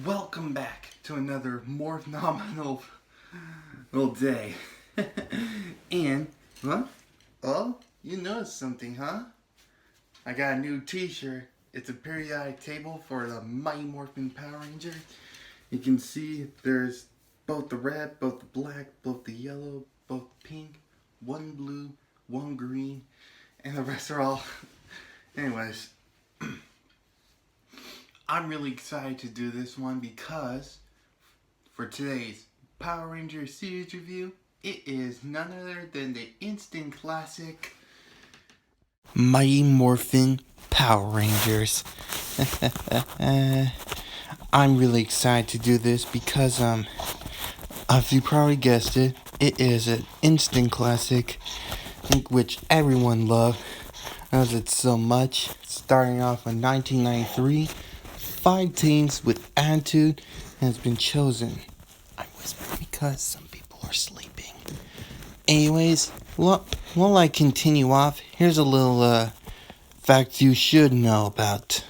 Welcome back to another more phenomenal day. And, huh? Oh, you noticed something, huh? I got a new t-shirt. It's a periodic table for the Mighty Morphin Power Ranger. You can see there's both the red, both the black, both the yellow, both pink, one blue, one green, and the rest are all... Anyways, I'm really excited to do this one because for today's Power Ranger series review, it is none other than the instant classic Mighty Morphin Power Rangers. I'm really excited to do this because, as you probably guessed it, it is an instant classic which everyone loved as it's so much. Starting off in 1993, 5 teams with attitude has been chosen. I whisper because some people are sleeping. Anyways, while I continue off, here's a little fact you should know about.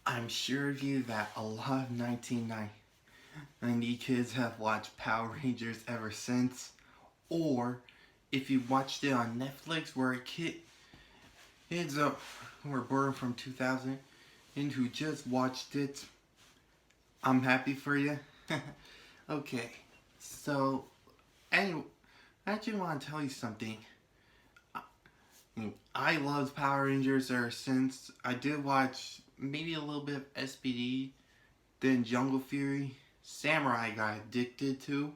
I'm sure of you that a lot of 1990 kids have watched Power Rangers ever since, or if you watched it on Netflix where a kids who were born from 2000 and who just watched it, I'm happy for you. Okay, so anyway, I actually want to tell you something. I loved Power Rangers ever since. I did watch maybe a little bit of SPD, then Jungle Fury, Samurai I got addicted to,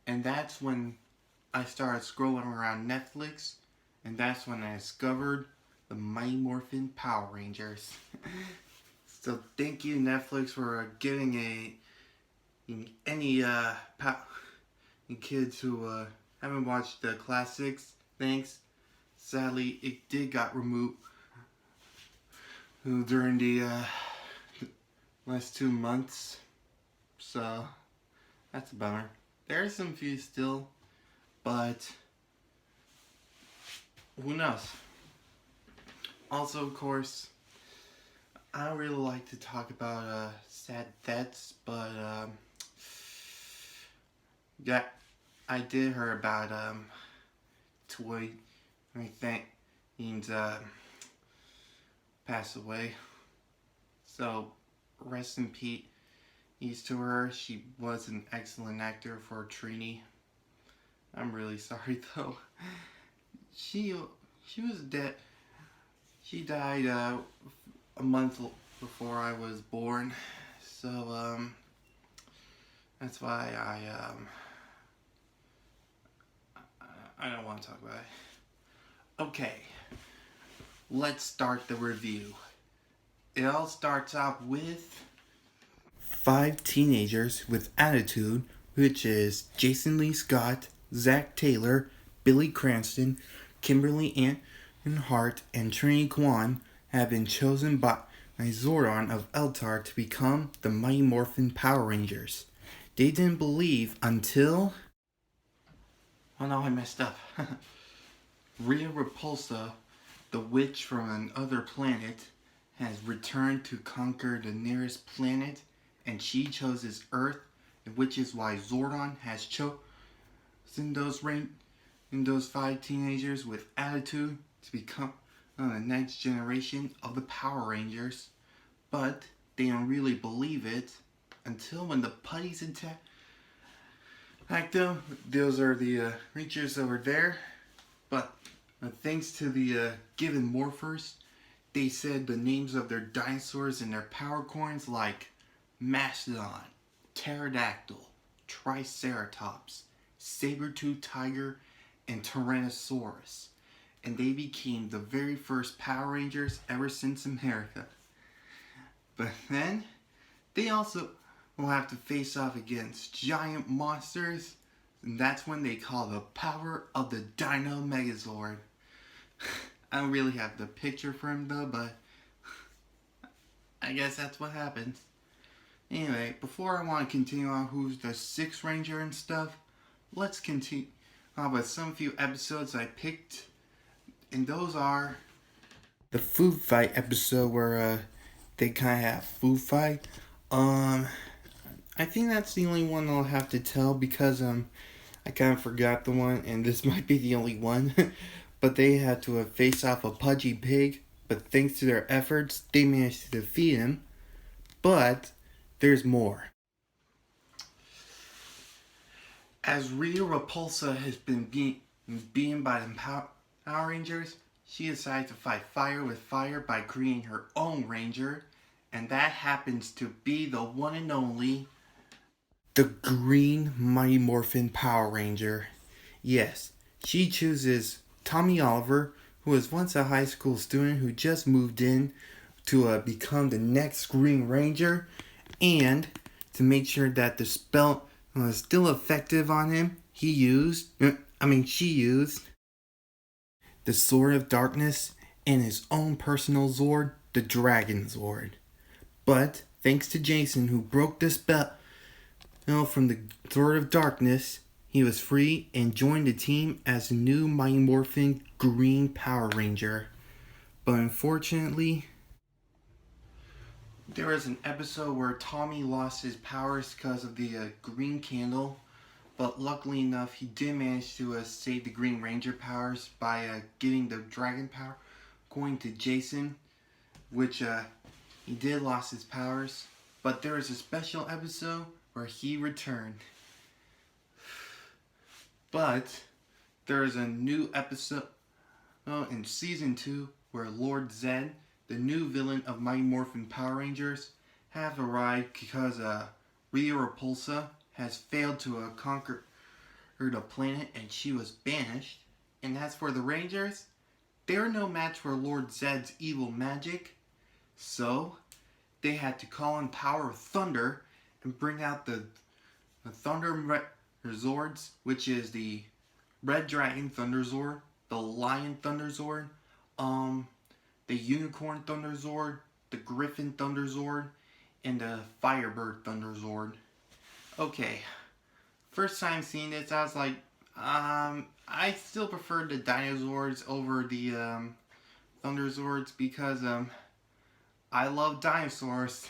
and that's when I started scrolling around Netflix, and that's when I discovered the Mighty Morphin Power Rangers. So thank you Netflix for giving any kids who haven't watched the classics. Thanks. Sadly, it did got removed during the last 2 months, so that's a bummer. There are some few still, but who knows? Also, of course, I don't really like to talk about sad deaths, but yeah, I did hear about Thuy Trang passed away. So rest in peace to her. She was an excellent actor for Trini. I'm really sorry though. She was dead. She died a month before I was born. So that's why I don't want to talk about it. Okay, let's start the review. It all starts off with 5 teenagers with attitude, which is Jason Lee Scott, Zach Taylor, Billy Cranston, Kimberly Ann Hart, and Trini Kwan, have been chosen by Zordon of Eltar to become the Mighty Morphin Power Rangers. They didn't believe until... Oh no, I messed up. Rhea Repulsa, the witch from another planet, has returned to conquer the nearest planet, and she chose Earth, which is why Zordon has chosen those 5 teenagers with attitude to become the next generation of the Power Rangers. But they don't really believe it until when the putties attack them. Those are the creatures that were there, but thanks to the given morphers, they said the names of their dinosaurs and their power coins like Mastodon, Pterodactyl, Triceratops, Saber-toothed Tiger, and Tyrannosaurus. And they became the very first Power Rangers ever since America. But then, they also will have to face off against giant monsters, and that's when they call the power of the Dino Megazord. I don't really have the picture for him though, but I guess that's what happens. Anyway, before I want to continue on who's the 6th Ranger and stuff, let's continue on with some few episodes I picked, and those are the food fight episode where they kind of have food fight. Um, I think that's the only one I'll have to tell because I kind of forgot the one, and this might be the only one. But they had to face off a pudgy pig. But thanks to their efforts, they managed to defeat him. But there's more. As Rita Repulsa has been beaten by the Power Rangers, she decides to fight fire with fire by creating her own ranger, and that happens to be the one and only the Green Mighty Morphin Power Ranger. Yes, she chooses Tommy Oliver, who was once a high school student who just moved in to become the next Green Ranger, and to make sure that the spell was still effective on him, she used the Sword of Darkness and his own personal Zord, the Dragon Zord. But thanks to Jason, who broke the spell from the Sword of Darkness, he was free and joined the team as the new Mighty Morphin Green Power Ranger. But unfortunately, there was an episode where Tommy lost his powers because of the green candle, but luckily enough, he did manage to save the Green Ranger powers by giving the dragon power going to Jason, which he did lost his powers. But there was a special episode where he returned. But there is a new episode in Season 2 where Lord Zed, the new villain of Mighty Morphin Power Rangers, have arrived because Rita Repulsa has failed to conquer the planet and she was banished. And as for the Rangers, they're no match for Lord Zed's evil magic. So they had to call on Power of Thunder and bring out the Thunder Zords, which is the Red Dragon Thunder Zord, the Lion Thunder Zord, the Unicorn Thunder Zord, the Griffin Thunder Zord, and the Firebird Thunder Zord. Okay, first time seeing this, I was like, I still prefer the Dinozords over the Thunder Zords because I love dinosaurs.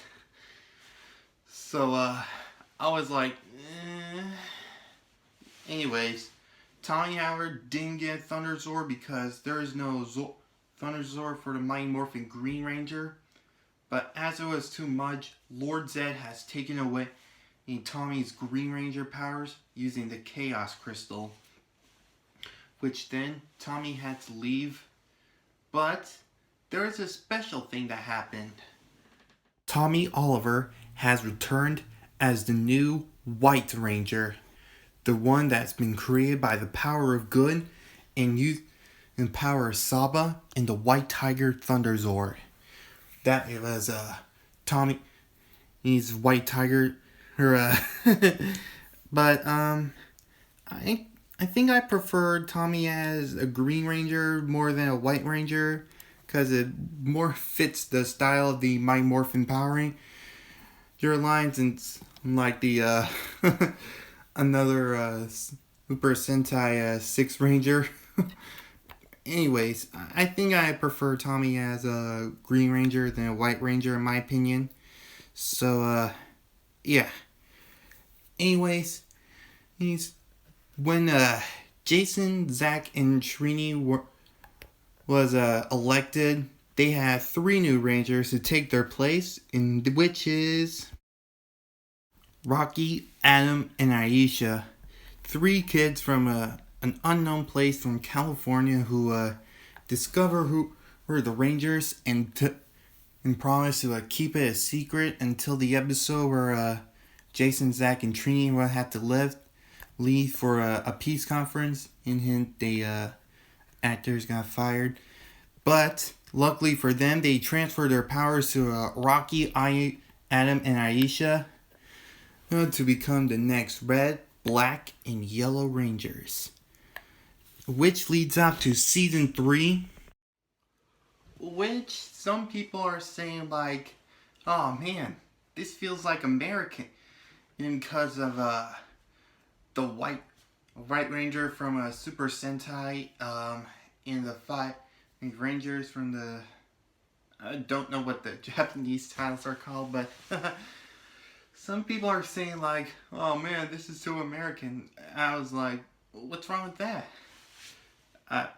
So I was like, Anyways, Tommy Howard didn't get Thunder Zord because there is no Thunder Zord for the Mighty Morphin Green Ranger. But as it was too much, Lord Zed has taken away Tommy's Green Ranger powers using the Chaos Crystal. Which then Tommy had to leave. But there is a special thing that happened. Tommy Oliver has returned as the new White Ranger. The one that's been created by the power of good and used in power of Saba and the White Tiger Thunder Zord. That it was Tommy. He's White Tiger. But I think I prefer Tommy as a Green Ranger more than a White Ranger because it more fits the style of the Mighty Morphin Power Ranger lines, and like the another Super Sentai 6 Ranger. Anyways, I think I prefer Tommy as a Green Ranger than a White Ranger in my opinion. So, yeah. Anyways, when Jason, Zach, and Trini was elected, they had 3 new Rangers to take their place, which is Rocky, Adam, and Aisha. 3 kids from an unknown place from California who discover who were the Rangers and promise to keep it a secret until the episode where Jason, Zach, and Trini will have to leave for a peace conference. And the actors got fired. But luckily for them, they transferred their powers to Rocky, Adam, and Aisha to become the next Red, Black, and Yellow Rangers. Which leads up to Season 3. Which some people are saying like, oh man, this feels like American. Because of the White Ranger from Super Sentai, and the 5 Rangers from the I don't know what the Japanese titles are called, but some people are saying like, "Oh man, this is so American." I was like, "What's wrong with that?" I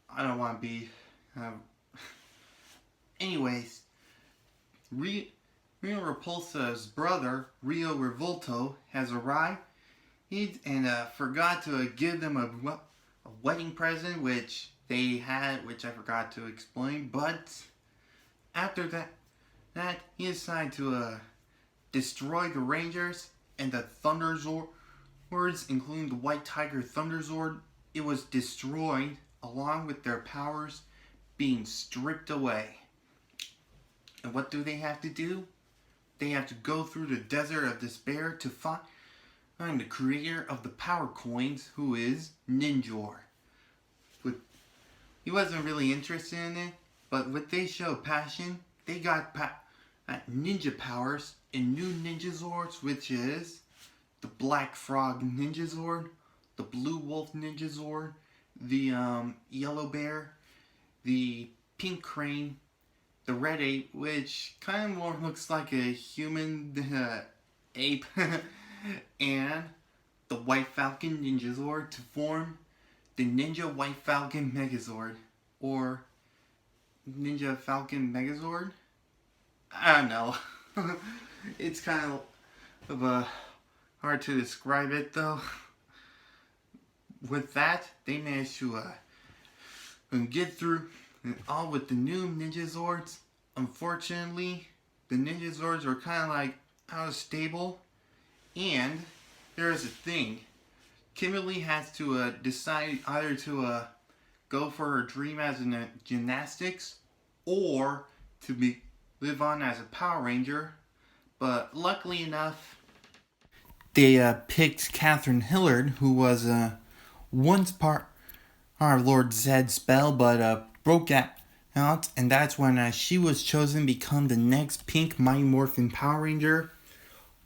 I don't want to be. Um, anyways, Rio Repulsa's brother Rio Revolto has arrived. And forgot to give them a wedding present, which they had, which I forgot to explain. But after that he decided to destroy the Rangers and the Thunderzords, including the White Tiger Thunderzord. It was destroyed along with their powers being stripped away. And what do they have to do? They have to go through the desert of despair to find the creator of the power coins, who is Ninjor. He wasn't really interested in it, but what they showed passion, they got ninja powers in new Ninja Zords, which is the Black Frog Ninja Zord, the Blue Wolf Ninja Zord, the Yellow Bear, the Pink Crane, the Red Ape, which kind of more looks like a human ape, and the White Falcon Ninja Zord to form the Ninja White Falcon Megazord, or Ninja Falcon Megazord. I don't know. It's kind of hard to describe it though. With that, they managed to get through all with the new Ninja Zords. Unfortunately, the Ninja Zords were kind of like out of stable, and there is a thing. Kimberly has to decide either to go for her dream as in gymnastics, or to live on as a Power Ranger. But luckily enough, they picked Catherine Hillard, who was once part of Lord Zed's spell, but broke out, and that's when she was chosen to become the next Pink Mighty Morphin Power Ranger.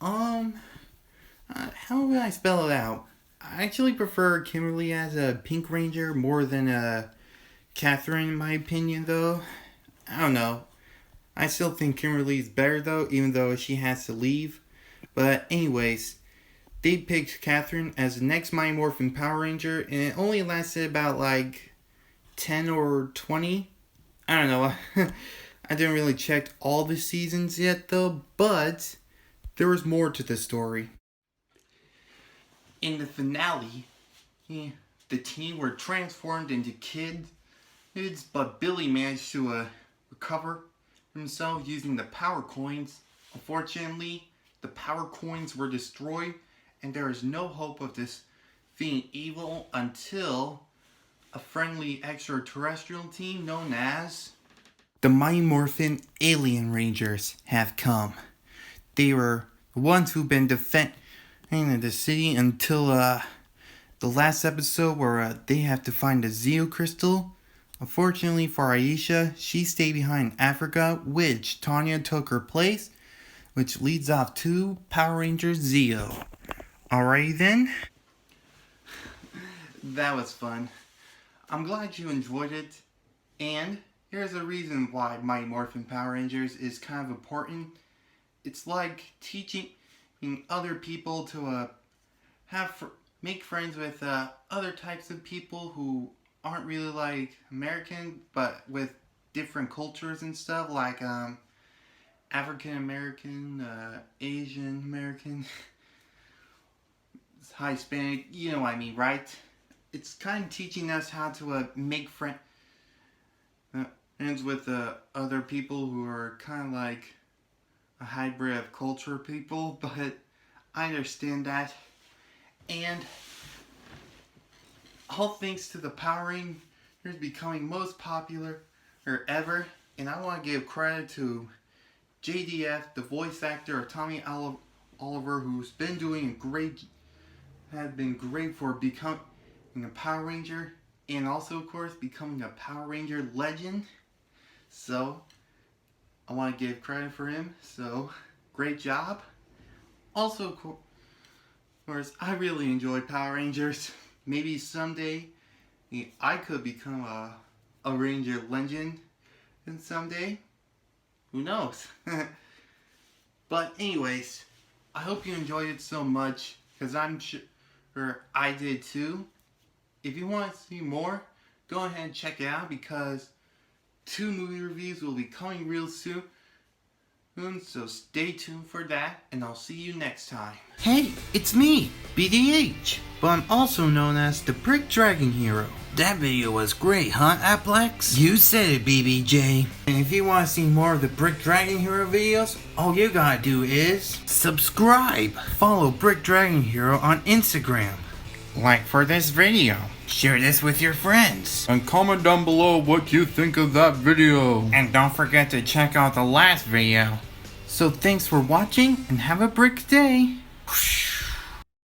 How would I spell it out? I actually prefer Kimberly as a Pink Ranger more than Catherine, in my opinion, though. I don't know. I still think Kimberly's better, though, even though she has to leave. But anyways, they picked Catherine as the next Mighty Morphin Power Ranger, and it only lasted about like 10 or 20. I don't know. I didn't really check all the seasons yet, though, but there was more to the story. In the finale, the team were transformed into kids, but Billy managed to recover himself using the power coins. Unfortunately, the power coins were destroyed, and there is no hope of this being evil until a friendly extraterrestrial team known as the Mighty Morphin Alien Rangers have come. They were the ones who've been defending the city until the last episode where they have to find the Zeo Crystal. Unfortunately for Aisha, she stayed behind in Africa, which Tanya took her place, which leads off to Power Rangers Zeo. Alrighty then. That was fun. I'm glad you enjoyed it, and here's a reason why Mighty Morphin Power Rangers is kind of important. It's like teaching other people to make friends with other types of people who aren't really like American, but with different cultures and stuff, like African American, Asian American, Hispanic, you know what I mean, right? It's kind of teaching us how to make friends with other people who are kind of like a hybrid of culture people, but I understand that. And all thanks to the Power Rangers becoming most popular ever, and I want to give credit to JDF, the voice actor of Tommy Oliver, who's been doing has been great for becoming a Power Ranger, and also of course becoming a Power Ranger legend. So I want to give credit for him, so great job. Also of course, I really enjoy Power Rangers. Maybe someday I could become a Ranger legend, and someday, Who knows? But anyways, I hope you enjoyed it so much, because I'm sure I did too. If you want to see more, go ahead and check it out, because 2 movie reviews will be coming real soon. So stay tuned for that, and I'll see you next time. Hey, it's me, BDH, but I'm also known as the Brick Dragon Hero. That video was great, huh, Applex? You said it, BBJ. And if you want to see more of the Brick Dragon Hero videos, all you gotta do is subscribe. Follow Brick Dragon Hero on Instagram. Like for this video. Share this with your friends. And comment down below what you think of that video. And don't forget to check out the last video. So thanks for watching, and have a brick day. Whoosh.